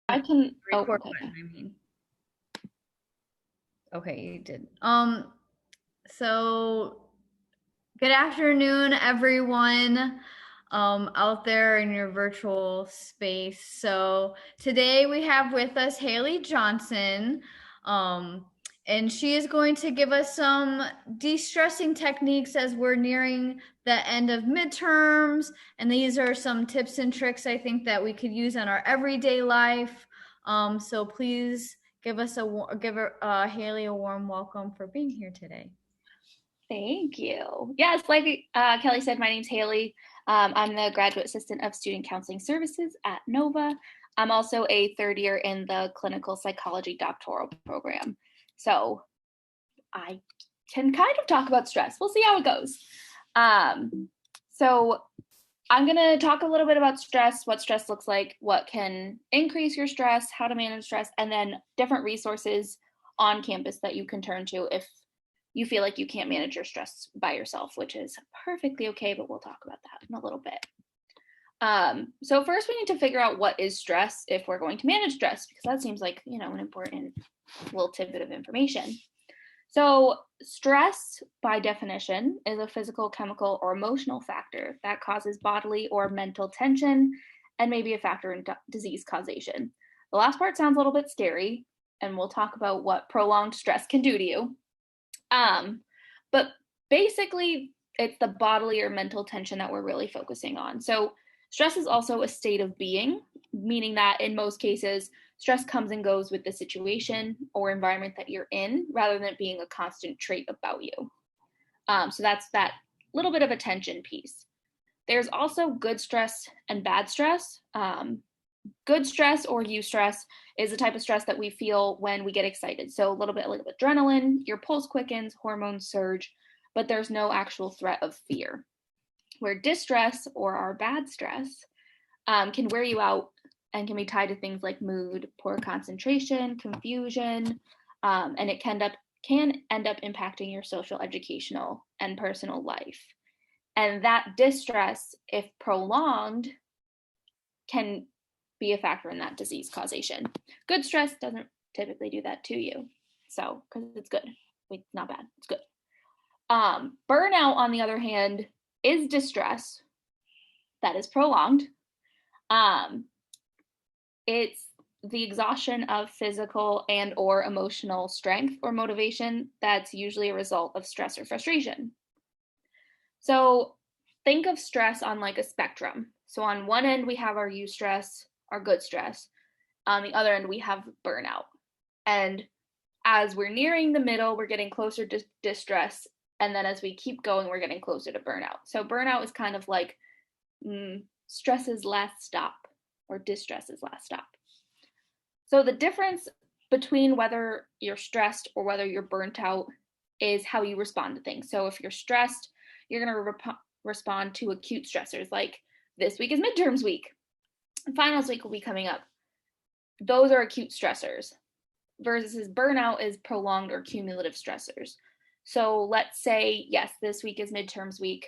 I can, oh, Record okay. button, I mean. Okay, you did. So good afternoon, everyone, out there in your virtual space. So today we have with us Haley Johnson, um, and she is going to give us some de-stressing techniques as we're nearing the end of midterms. And these are some tips and tricks I think that we could use in our everyday life. So please give Haley a warm welcome for being here today. Thank you. Yes, like Kelly said, my name's Haley. I'm the Graduate Assistant of Student Counseling Services at NOVA. I'm also a third year in the Clinical Psychology Doctoral Program. So I can kind of talk about stress. We'll see how it goes. So I'm going to talk a little bit about stress, what stress looks like, what can increase your stress, how to manage stress, and then different resources on campus that you can turn to if you feel like you can't manage your stress by yourself, which is perfectly okay, but we'll talk about that in a little bit. So first we need to figure out what is stress if we're going to manage stress, because that seems like, an important little tidbit of information. So stress, by definition, is a physical, chemical, or emotional factor that causes bodily or mental tension and may be a factor in disease causation. The last part sounds a little bit scary, and we'll talk about what prolonged stress can do to you. But basically, it's the bodily or mental tension that we're really focusing on. So stress is also a state of being, meaning that in most cases, stress comes and goes with the situation or environment that you're in, rather than it being a constant trait about you. So that's that little bit of a tension piece. There's also good stress and bad stress. Good stress or eustress is the type of stress that we feel when we get excited. So a little bit like adrenaline, your pulse quickens, hormones surge, but there's no actual threat of fear. Where distress or our bad stress can wear you out and can be tied to things like mood, poor concentration, confusion, and it can end up impacting your social, educational, and personal life. And that distress, if prolonged, can be a factor in that disease causation. Good stress doesn't typically do that to you. So, because it's good. Wait, not bad. It's good. Burnout, on the other hand, is distress that is prolonged. It's the exhaustion of physical and or emotional strength or motivation that's usually a result of stress or frustration. So think of stress on like a spectrum. So on one end, we have our eustress, our good stress. On the other end, we have burnout. And as we're nearing the middle, we're getting closer to distress. And then as we keep going, we're getting closer to burnout. So burnout is kind of like stress's last stop, or distress's last stop. So the difference between whether you're stressed or whether you're burnt out is how you respond to things. So if you're stressed, you're going to respond to acute stressors, like this week is midterms week, and finals week will be coming up. Those are acute stressors, versus burnout is prolonged or cumulative stressors. So let's say, yes, this week is midterms week,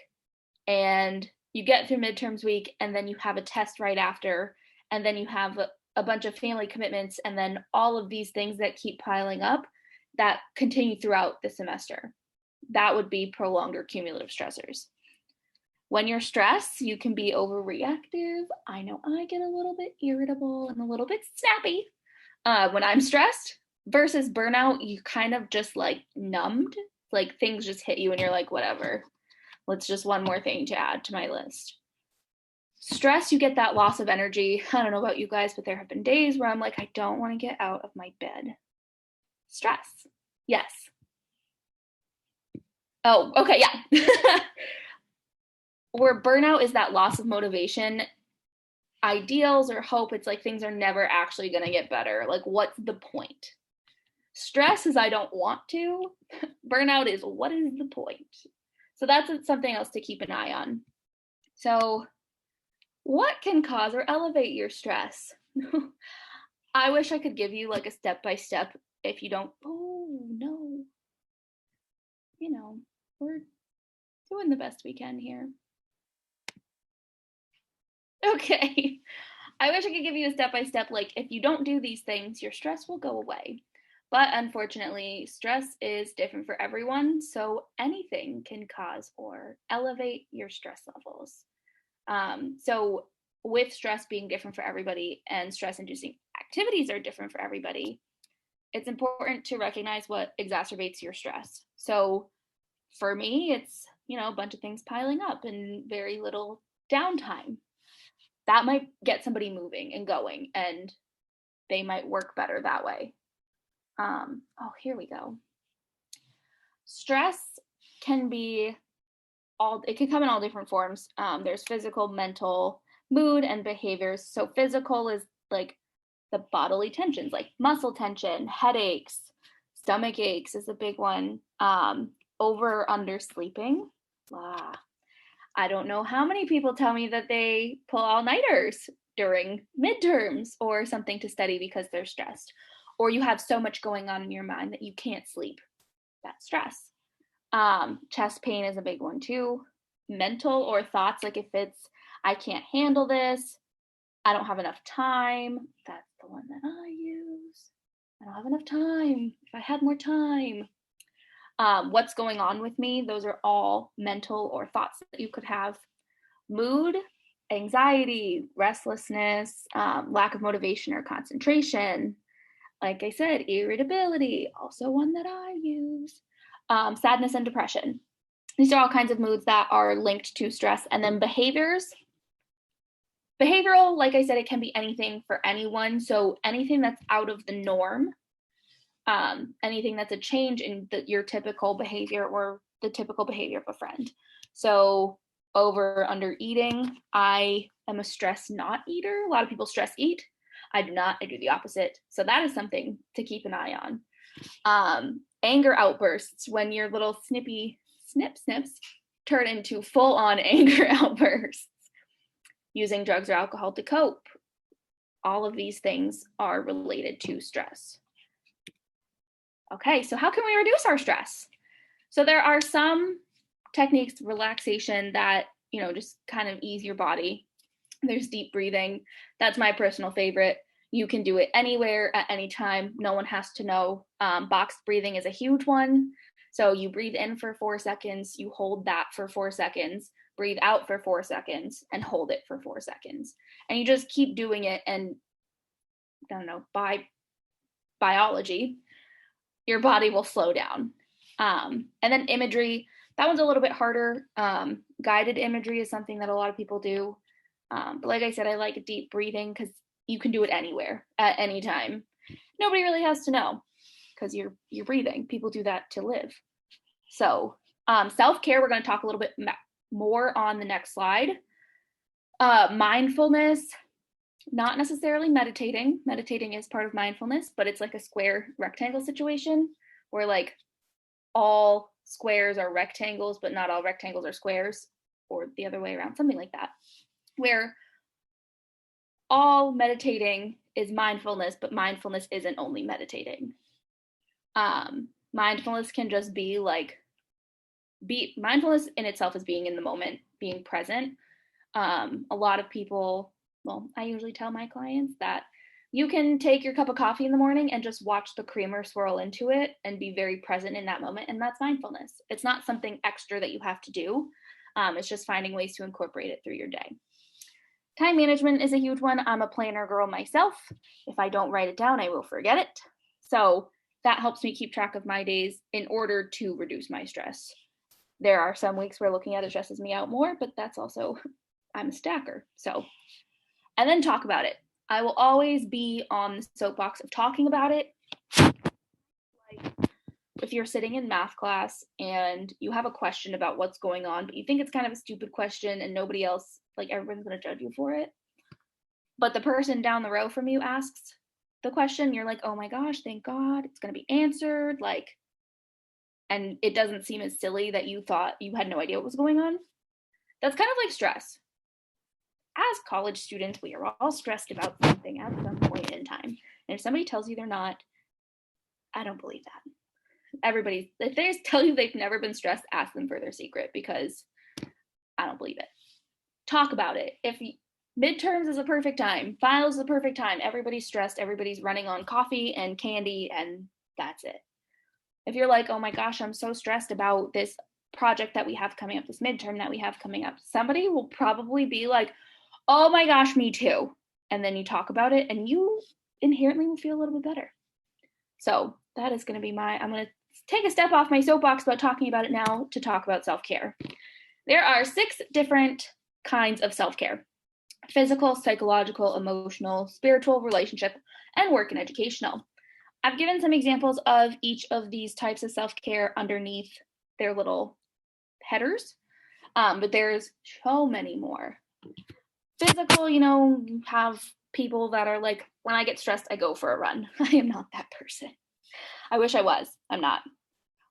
and you get through midterms week, and then you have a test right after, and then you have a bunch of family commitments, and then all of these things that keep piling up that continue throughout the semester. That would be prolonged or cumulative stressors. When you're stressed, you can be overreactive. I know I get a little bit irritable and a little bit snappy when I'm stressed, versus burnout, you kind of just like numbed, like things just hit you and you're like, whatever, let's just one more thing to add to my list. Stress, you get that loss of energy. I don't know about you guys, but there have been days where I'm like, I don't want to get out of my bed. Stress. Yes. Oh, okay, yeah. Where burnout is that loss of motivation, ideals or hope, it's like things are never actually going to get better. Like, what's the point? Stress is I don't want to. Burnout is what is the point? So that's something else to keep an eye on. So what can cause or elevate your stress? I wish I could give you like a step-by-step. If you don't, oh no, we're doing the best we can here. Okay. I wish I could give you a step-by-step, like, if you don't do these things, your stress will go away. But unfortunately, stress is different for everyone, so anything can cause or elevate your stress levels. So with stress being different for everybody and stress-inducing activities are different for everybody, it's important to recognize what exacerbates your stress. So for me, it's, a bunch of things piling up and very little downtime. That might get somebody moving and going, and they might work better that way. Here we go. Stress can be it can come in all different forms. There's physical, mental, mood, and behaviors. So physical is like the bodily tensions, like muscle tension, headaches, stomach aches is a big one. Over under sleeping. I don't know how many people tell me that they pull all-nighters during midterms or something to study because they're stressed. Or you have so much going on in your mind that you can't sleep. That's stress. Chest pain is a big one too. Mental or thoughts, like if it's, I can't handle this, I don't have enough time. That's the one that I use. I don't have enough time. If I had more time. What's going on with me? Those are all mental or thoughts that you could have. Mood, anxiety, restlessness, lack of motivation or concentration. Like I said, irritability, also one that I use. Sadness and depression. These are all kinds of moods that are linked to stress. And then behaviors. Behavioral, like I said, it can be anything for anyone. So anything that's out of the norm, anything that's a change in your typical behavior or the typical behavior of a friend. So over under eating, I am a stress not eater. A lot of people stress eat. I do not. I do the opposite. So that is something to keep an eye on. Anger outbursts, when your little snips turn into full-on anger outbursts. Using drugs or alcohol to cope. All of these things are related to stress. Okay, so how can we reduce our stress? So there are some techniques, relaxation, that, just kind of ease your body. There's deep breathing. That's my personal favorite. You can do it anywhere at any time. No one has to know. Box breathing is a huge one. So you breathe in for 4 seconds, you hold that for 4 seconds, breathe out for 4 seconds, and hold it for 4 seconds. And you just keep doing it, and I don't know, by biology, your body will slow down. And then imagery, that one's a little bit harder. Guided imagery is something that a lot of people do. But like I said, I like deep breathing because you can do it anywhere at any time. Nobody really has to know because you're breathing. People do that to live. So self-care, we're going to talk a little bit more on the next slide. Mindfulness, not necessarily meditating. Meditating is part of mindfulness, but it's like a square rectangle situation where like all squares are rectangles, but not all rectangles are squares, or the other way around, something like that, where all meditating is mindfulness, but mindfulness isn't only meditating. Mindfulness can just be like, mindfulness in itself is being in the moment, being present. A lot of people, I usually tell my clients that you can take your cup of coffee in the morning and just watch the creamer swirl into it and be very present in that moment. And that's mindfulness. It's not something extra that you have to do. It's just finding ways to incorporate it through your day. Time management is a huge one. I'm a planner girl myself. If I don't write it down, I will forget it. So that helps me keep track of my days in order to reduce my stress. There are some weeks where looking at it stresses me out more, but that's also, I'm a stacker. So, and then talk about it. I will always be on the soapbox of talking about it. Like if you're sitting in math class and you have a question about what's going on, but you think it's kind of a stupid question and nobody else, like everyone's going to judge you for it. But the person down the row from you asks the question, you're like, oh my gosh, thank God, it's going to be answered. Like, and it doesn't seem as silly that you thought you had no idea what was going on. That's kind of like stress. As college students, we are all stressed about something at some point in time. And if somebody tells you they're not, I don't believe that. Everybody, if they tell you they've never been stressed, ask them for their secret, because I don't believe it. Talk about it. If Midterms is a perfect time. Finals is a perfect time. Everybody's stressed. Everybody's running on coffee and candy, and that's it. If you're like, oh my gosh, I'm so stressed about this project that we have coming up, this midterm that we have coming up, somebody will probably be like, oh my gosh, me too. And then you talk about it and you inherently will feel a little bit better. So that is going to be I'm going to take a step off my soapbox about talking about it now to talk about self-care. There are 6 different kinds of self-care: physical, psychological, emotional, spiritual, relationship, and work and educational. I've given some examples of each of these types of self-care underneath their little headers, but there's so many more. Physical, you have people that are like, when I get stressed, I go for a run. I am not that person. I wish I was. I'm not.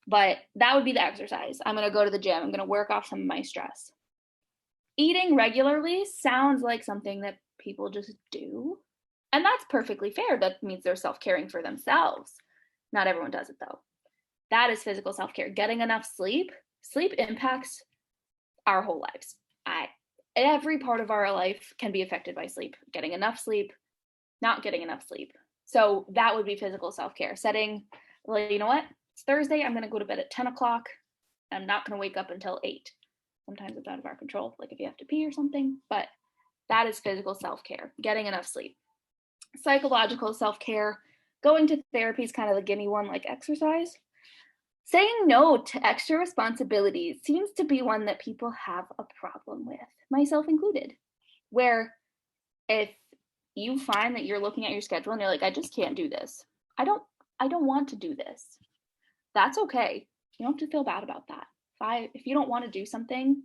But that would be the exercise. I'm going to go to the gym. I'm going to work off some of my stress. Eating regularly sounds like something that people just do. And that's perfectly fair. That means they're self-caring for themselves. Not everyone does it, though. That is physical self-care. Getting enough sleep. Sleep impacts our whole lives. Every part of our life can be affected by sleep. Getting enough sleep, not getting enough sleep. So that would be physical self-care. Setting, well, you know what? It's Thursday. I'm going to go to bed at 10 o'clock. I'm not going to wake up until 8. Sometimes it's out of our control, like if you have to pee or something, but that is physical self-care, getting enough sleep. Psychological self-care, going to therapy is kind of the gimme one, like exercise. Saying no to extra responsibilities seems to be one that people have a problem with, myself included, where if you find that you're looking at your schedule and you're like, I just can't do this. I don't want to do this. That's okay. You don't have to feel bad about that. If you don't want to do something,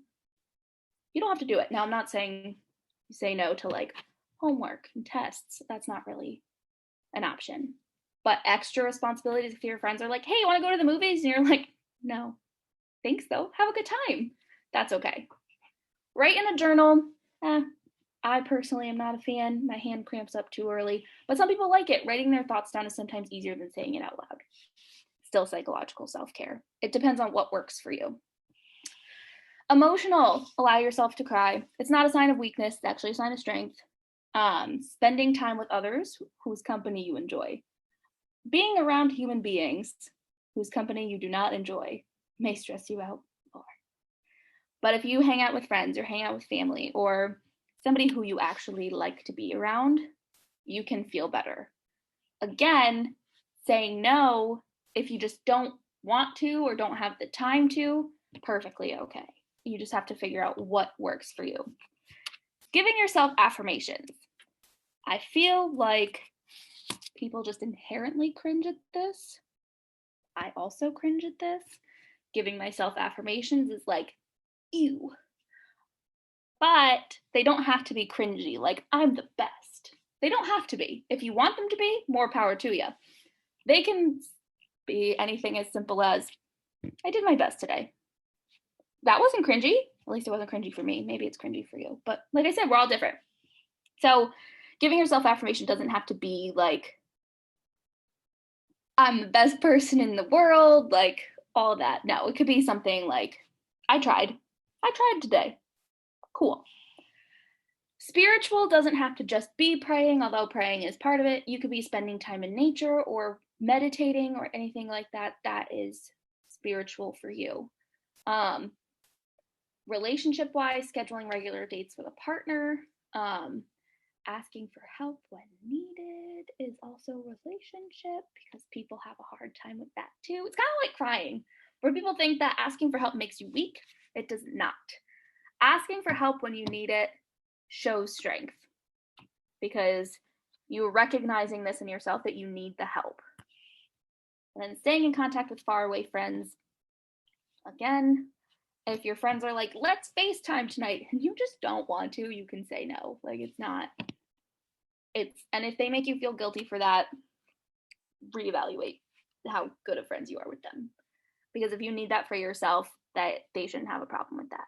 you don't have to do it. Now, I'm not saying you say no to like homework and tests. That's not really an option. But extra responsibilities, if your friends are like, hey, you want to go to the movies? And you're like, no, thanks though. Have a good time. That's okay. Write in a journal. I personally am not a fan. My hand cramps up too early. But some people like it. Writing their thoughts down is sometimes easier than saying it out loud. Still psychological self-care. It depends on what works for you. Emotional, allow yourself to cry. It's not a sign of weakness, it's actually a sign of strength. Spending time with others whose company you enjoy. Being around human beings whose company you do not enjoy may stress you out more. But if you hang out with friends or hang out with family or somebody who you actually like to be around, you can feel better. Again, saying no if you just don't want to or don't have the time to, perfectly okay. You just have to figure out what works for you. Giving yourself affirmations. I feel like people just inherently cringe at this. I also cringe at this. Giving myself affirmations is like, ew. But they don't have to be cringy, like I'm the best. They don't have to be. If you want them to be, more power to you. They can be anything as simple as, I did my best today. That wasn't cringy. At least it wasn't cringy for me. Maybe it's cringy for you. But like I said, we're all different. So giving yourself affirmation doesn't have to be like, I'm the best person in the world, like all that. No, it could be something like, I tried today. Cool. Spiritual doesn't have to just be praying, although praying is part of it. You could be spending time in nature or meditating or anything like that. That is spiritual for you. Relationship-wise, scheduling regular dates with a partner, asking for help when needed is also relationship because people have a hard time with that too. It's kind of like crying, where people think that asking for help makes you weak. It does not. Asking for help when you need it shows strength because you're recognizing this in yourself that you need the help. And then staying in contact with faraway friends. Again, if your friends are like, let's FaceTime tonight, and you just don't want to, you can say no. Like, and if they make you feel guilty for that, reevaluate how good of friends you are with them. Because if you need that for yourself, that they shouldn't have a problem with that.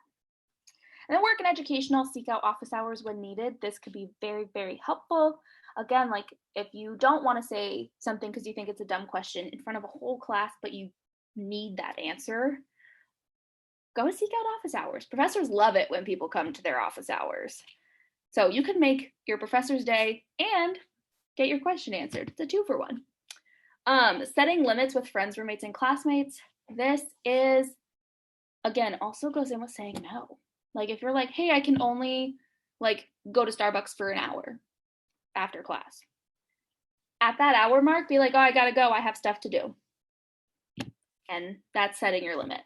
And then work and educational, seek out office hours when needed. This could be very, very helpful. Again, like if you don't want to say something because you think it's a dumb question in front of a whole class, but you need that answer, go seek out office hours. Professors love it when people come to their office hours. So you could make your professor's day and get your question answered. It's a 2-for-1. Setting limits with friends, roommates, and classmates. This is, again, also goes in with saying no. Like if you're like, hey, I can only like go to Starbucks for an hour after class. At that hour mark, be like, oh, I gotta go. I have stuff to do. And that's setting your limit.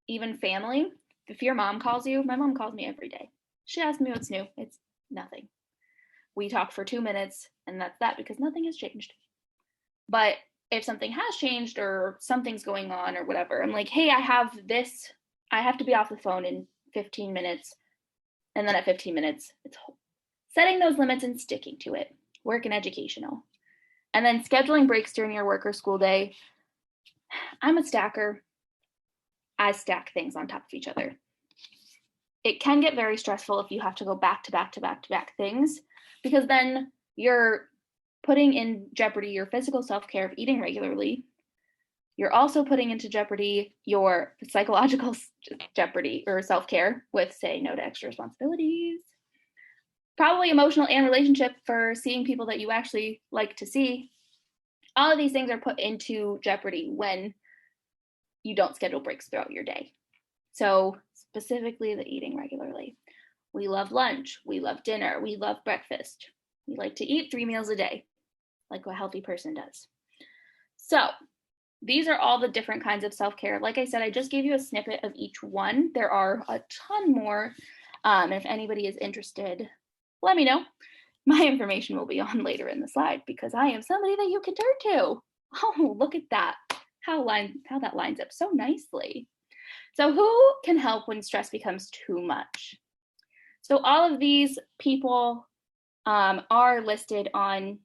Even family, if your mom calls you, my mom calls me every day. She asks me what's new. It's nothing. We talk for 2 minutes and that's that because nothing has changed. But if something has changed or something's going on or whatever, I'm like, hey, I have this. I have to be off the phone in 15 minutes. And then at 15 minutes, it's setting those limits and sticking to it. Work and educational. And then scheduling breaks during your work or school day. I'm a stacker. I stack things on top of each other. It can get very stressful if you have to go back to back to back to back things, because then you're putting in jeopardy your physical self-care of eating regularly. You're also putting into jeopardy your psychological jeopardy or self-care with saying no to extra responsibilities. Probably emotional and relationship for seeing people that you actually like to see. All of these things are put into jeopardy when you don't schedule breaks throughout your day. So specifically the eating regularly. We love lunch, we love dinner, we love breakfast. We like to eat 3 meals a day, like a healthy person does. So these are all the different kinds of self-care. Like I said, I just gave you a snippet of each one. There are a ton more. If anybody is interested, let me know. My information will be on later in the slide because I am somebody that you can turn to. Oh, look at that. How that lines up so nicely. So who can help when stress becomes too much? So all of these people are listed on,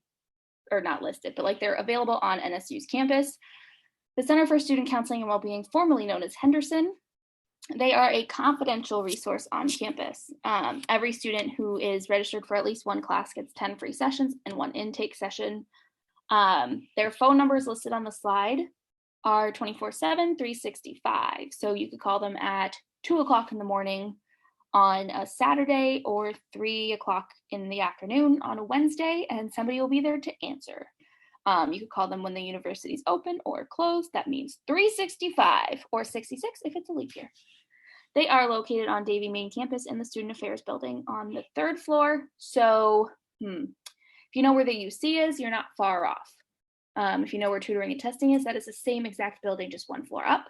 or not listed, but like they're available on NSU's campus. The Center for Student Counseling and Wellbeing, formerly known as Henderson, they are a confidential resource on campus. Every student who is registered for at least one class gets 10 free sessions and 1 intake session. Their phone numbers listed on the slide are 24/7, 365. So you could call them at 2 o'clock in the morning on a Saturday or 3 o'clock in the afternoon on a Wednesday, and somebody will be there to answer. You could call them when the university's open or closed. That means 365 or 66 if it's a leap year. They are located on Davie Main campus in the Student Affairs building on the 3rd floor. So if you know where the UC is, you're not far off. If you know where tutoring and testing is, that is the same exact building, just 1 floor up.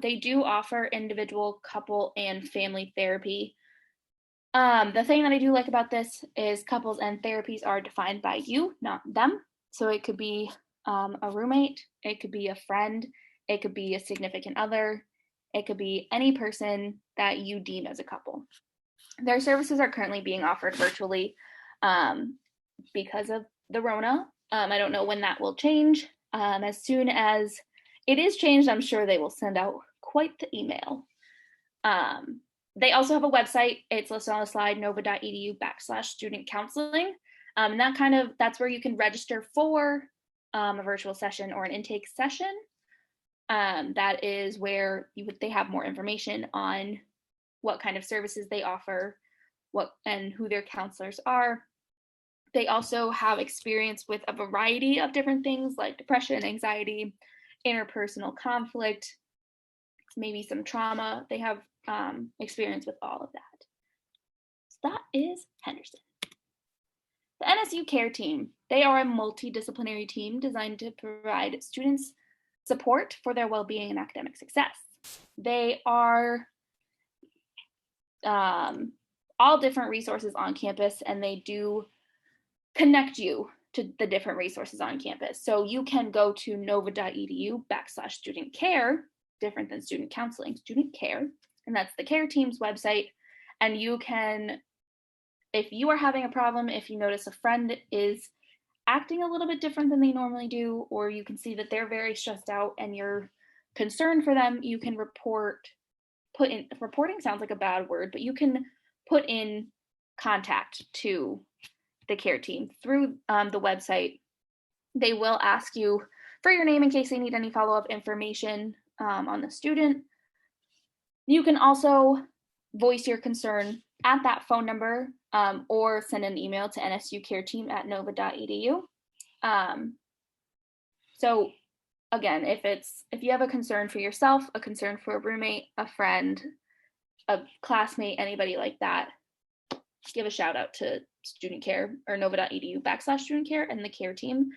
They do offer individual, couple, and family therapy. The thing that I do like about this is couples and therapies are defined by you, not them. So it could be a roommate, it could be a friend, it could be a significant other, it could be any person that you deem as a couple. Their services are currently being offered virtually because of the Rona. I don't know when that will change. As soon as it is changed, I'm sure they will send out quite the email. They also have a website. It's listed on the slide, nova.edu/student counseling. And that's where you can register for a virtual session or an intake session. That is where they have more information on what kind of services they offer, and who their counselors are. They also have experience with a variety of different things like depression, anxiety, interpersonal conflict, maybe some trauma. They have experience with all of that. So that is Henderson. The NSU Care Team. They are a multidisciplinary team designed to provide students support for their well-being and academic success. They are all different resources on campus, and they do connect you to the different resources on campus. So you can go to nova.edu/student care, different than student counseling, student care, and that's the care team's website. And you can, if you are having a problem, if you notice a friend is acting a little bit different than they normally do, or you can see that they're very stressed out and you're concerned for them, you can reporting sounds like a bad word, but you can put in contact to the care team through the website. They will ask you for your name in case they need any follow-up information on the student. You can also voice your concern at that phone number, or send an email to nsucareteam@nova.edu. So again, if you have a concern for yourself, a concern for a roommate, a friend, a classmate, anybody like that, give a shout out to student care or nova.edu/student care and the care team,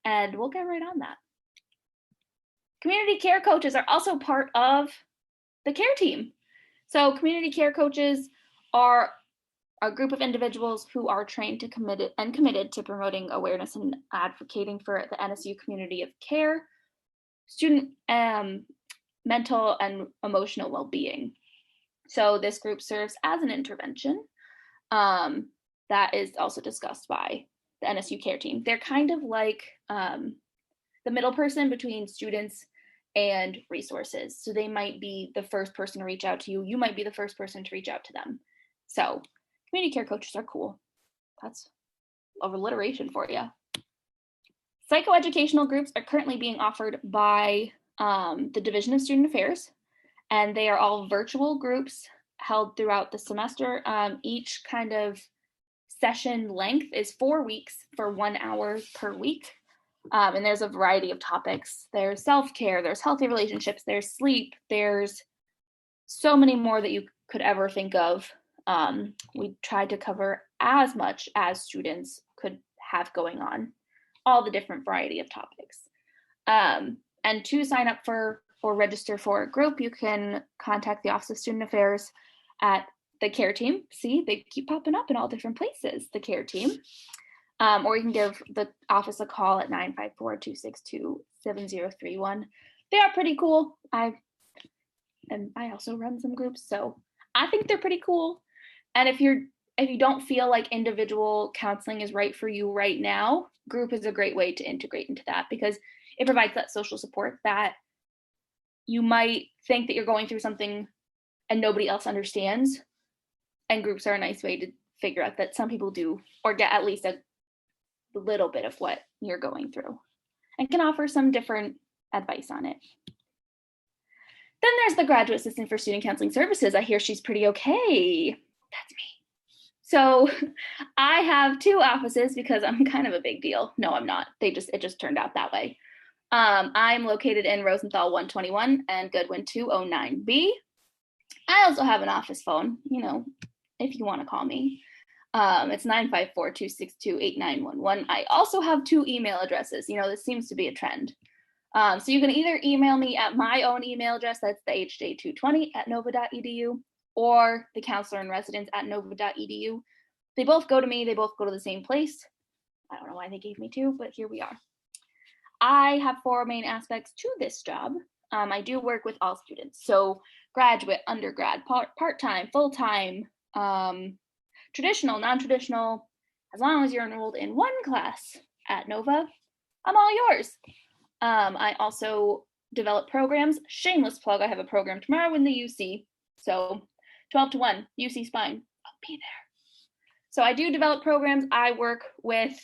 and we'll get right on that. Community care coaches are also part of the care team. So community care coaches are a group of individuals who are trained to committed to promoting awareness and advocating for the NSU community of care, student mental and emotional well-being. So this group serves as an intervention that is also discussed by the NSU care team. They're kind of like the middle person between students and resources. So they might be the first person to reach out to you. You might be the first person to reach out to them. So community care coaches are cool. That's alliteration for you. Psychoeducational groups are currently being offered by the Division of Student Affairs, and they are all virtual groups held throughout the semester. Each kind of session length is 4 weeks for 1 hour per week. And there's a variety of topics. There's self-care, there's healthy relationships, there's sleep, there's so many more that you could ever think of. We tried to cover as much as students could have going on, all the different variety of topics. And to sign up for or register for a group, you can contact the Office of Student Affairs at the care team. See, they keep popping up in all different places, the care team. Or you can give the office a call at 954-262-7031. They are pretty cool. I also run some groups, so I think they're pretty cool. And if you don't feel like individual counseling is right for you right now, group is a great way to integrate into that, because it provides that social support that you might think that you're going through something and nobody else understands. And groups are a nice way to figure out that some people do, or get at least a little bit of what you're going through, and can offer some different advice on it. Then there's the graduate assistant for student counseling services. I hear she's pretty okay. That's me. So I have 2 offices because I'm kind of a big deal. No, I'm not. It just turned out that way. I'm located in Rosenthal 121 and Goodwin 209B. I also have an office phone, if you want to call me. It's 954-262-8911. I also have 2 email addresses. This seems to be a trend. So you can either email me at my own email address, that's the hj220@nova.edu, or the counselor in residence at nova.edu. They both go to me. They both go to the same place. I don't know why they gave me 2, but here we are. I have 4 main aspects to this job. I do work with all students. So graduate, undergrad, part-time, full-time, traditional, non-traditional. As long as you're enrolled in one class at Nova, I'm all yours. I also develop programs. Shameless plug, I have a program tomorrow in the UC. So 12 to 1, UC Spine, I'll be there. So I do develop programs. I work with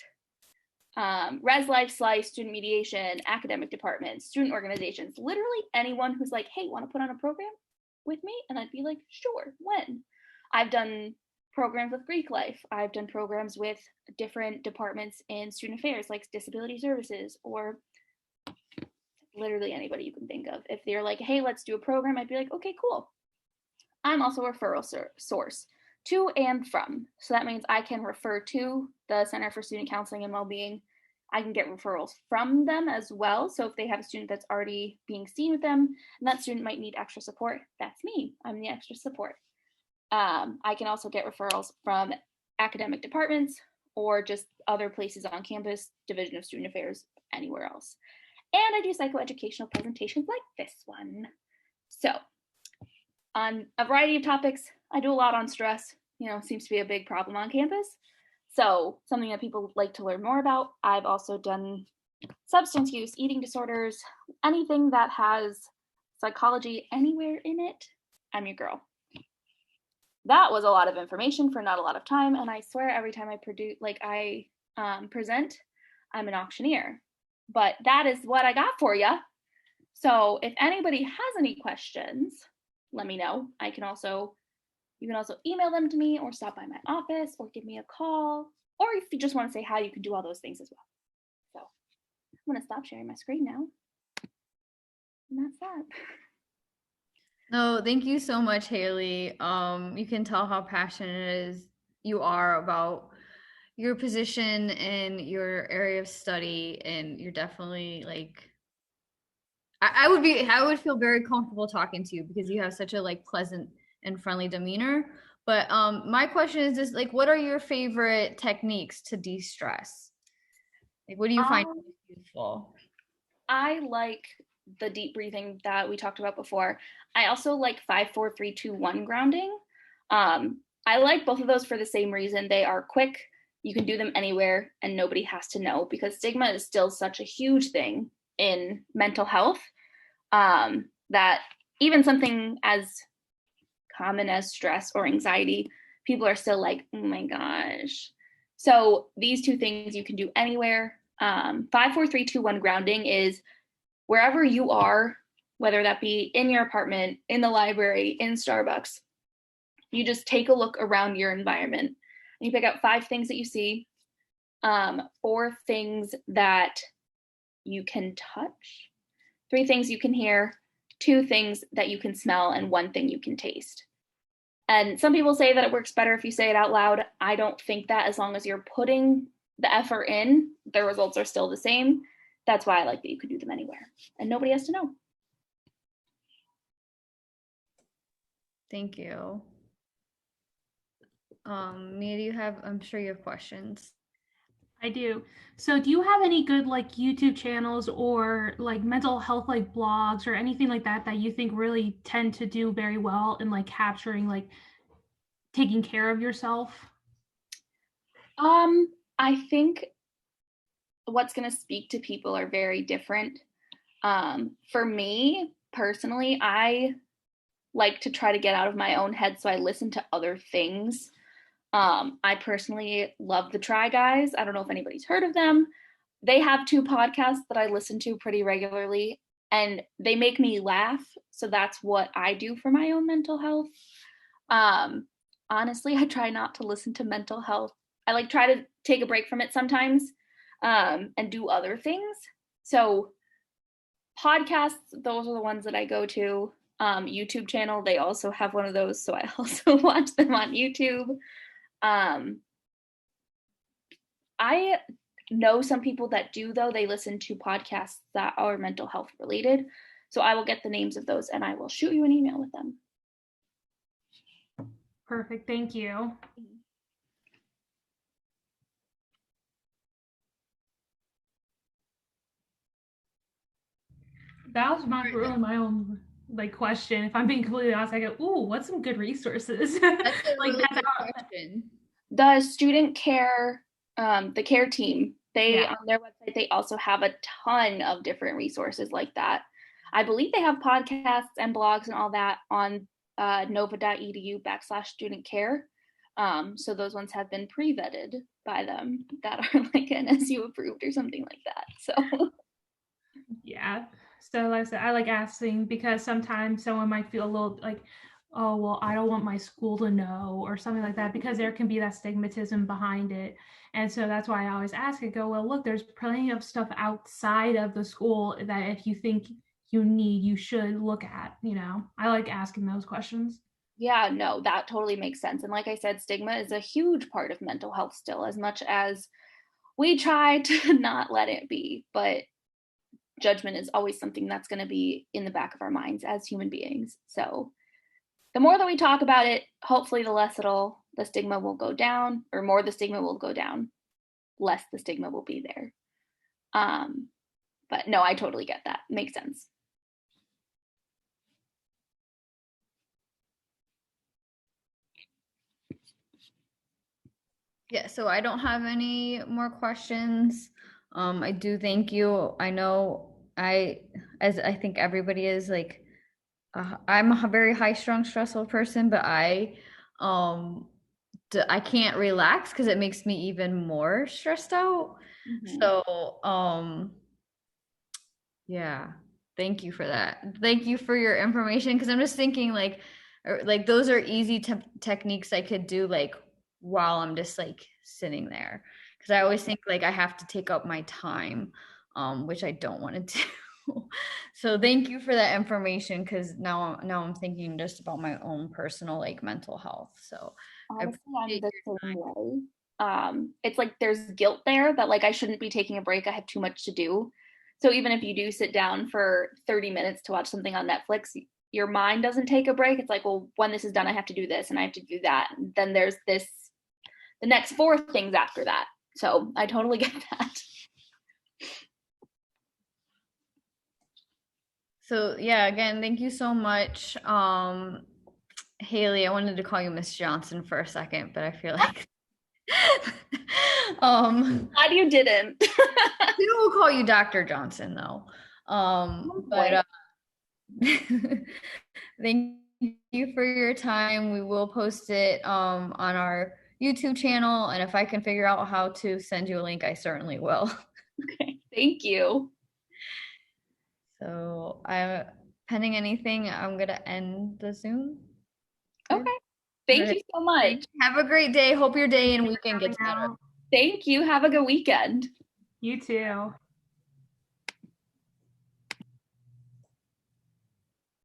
Res Life, Slice, student mediation, academic departments, student organizations, literally anyone who's like, hey, want to put on a program with me? And I'd be like, sure, when? I've done programs with Greek Life. I've done programs with different departments in student affairs, like disability services, or literally anybody you can think of. If they're like, hey, let's do a program, I'd be like, okay, cool. I'm also a referral source to and from. So that means I can refer to the Center for Student Counseling and Wellbeing. I can get referrals from them as well. So if they have a student that's already being seen with them, and that student might need extra support, that's me. I'm the extra support. I can also get referrals from academic departments or just other places on campus, Division of Student Affairs, anywhere else. And I do psychoeducational presentations like this one. So on a variety of topics, I do a lot on stress. Seems to be a big problem on campus. So something that people like to learn more about. I've also done substance use, eating disorders, anything that has psychology anywhere in it. I'm your girl. That was a lot of information for not a lot of time, and I swear every time I present, I'm an auctioneer. But that is what I got for you. So if anybody has any questions, let me know. You You can also email them to me or stop by my office or give me a call. Or if you just want to say hi, you can do all those things as well. So I'm going to stop sharing my screen now. And that's that. No, thank you so much, Haley. You can tell how passionate you are about your position and your area of study, and you're definitely like I would feel very comfortable talking to you because you have such a like pleasant and friendly demeanor. But my question is just like, what are your favorite techniques to de-stress? Like, what do you find useful? I like the deep breathing that we talked about before. I also like 5, 4, 3, 2, 1 grounding. I like both of those for the same reason. They are quick. You can do them anywhere and nobody has to know because stigma is still such a huge thing in mental health that even something as common as stress or anxiety, people are still like, oh my gosh. So these two things you can do anywhere. 5, 4, 3, 2, 1 grounding is wherever you are, whether that be in your apartment, in the library, in Starbucks, you just take a look around your environment and you pick out 5 things that you see, 4 things that you can touch, 3 things you can hear, 2 things that you can smell, and 1 thing you can taste. And some people say that it works better if you say it out loud. I don't think that as long as you're putting the effort in, the results are still the same. That's why I like that you can do them anywhere and nobody has to know. Thank you. Mia, do you have, I'm sure you have questions. I do. So do you have any good like YouTube channels or like mental health like blogs or anything like that that you think really tend to do very well in like capturing like taking care of yourself? I think what's going to speak to people are very different. For me personally, I like to try to get out of my own head, so I listen to other things. I personally love the Try Guys. I don't know if anybody's heard of them. They have 2 podcasts that I listen to pretty regularly, and they make me laugh. So that's what I do for my own mental health. Honestly, I try not to listen to mental health. I like try to take a break from it sometimes and do other things. So podcasts, those are the ones that I go to. YouTube channel, they also have one of those, so I also watch them on YouTube. I know some people that do, though. They listen to podcasts that are mental health related. So I will get the names of those and I will shoot you an email with them. Perfect. Thank you. That was not really my own like question. If I'm being completely honest, I go, "Ooh, what's some good resources?" That's a like really that's good question. The student care, the care team, they on their website, they also have a ton of different resources like that. I believe they have podcasts and blogs and all that on nova.edu/student care. So those ones have been pre-vetted by them that are like NSU approved or something like that. So yeah. So like I said, I like asking because sometimes someone might feel a little like, oh, well, I don't want my school to know or something like that because there can be that stigmatism behind it. And so that's why I always ask and go, well, look, there's plenty of stuff outside of the school that if you think you need, you should look at, you know. I like asking those questions. yeah, no, that totally makes sense. And like I said, stigma is a huge part of mental health still, as much as we try to not let it be. But judgment is always something that's going to be in the back of our minds as human beings. So the more that we talk about it, hopefully the stigma will go down, or more the stigma will go down, less the stigma will be there. But no, I totally get that. Makes sense. Yeah, so I don't have any more questions. I do thank you. I know as I think everybody is like, I'm a very high strung, stressful person, but um, I can't relax because it makes me even more stressed out. Mm-hmm. So, yeah, thank you for that. Thank you for your information because I'm just thinking like or like those are easy techniques I could do like while I'm just like sitting there. Because I always think like I have to take up my time, which I don't want to do. So thank you for that information, because now I'm thinking just about my own personal like mental health. So I Honestly, I'm appreciate the your same time. way. It's like there's guilt there that like I shouldn't be taking a break. I have too much to do. So even if you do sit down for 30 minutes to watch something on Netflix, your mind doesn't take a break. It's like, well, when this is done, I have to do this and I have to do that. And then there's the next 4 things after that. So I totally get that. So yeah, again, thank you so much. Haley, I wanted to call you Miss Johnson for a second, but I feel like Glad you didn't. we will call you Dr. Johnson though. But thank you for your time. We will post it on our YouTube channel, and if I can figure out how to send you a link, I certainly will. Okay, thank you. So pending anything, I'm gonna end the Zoom. Okay. Thank you so much. Have a great day. Hope your day and weekend gets better. Thank you. Have a good weekend. You too.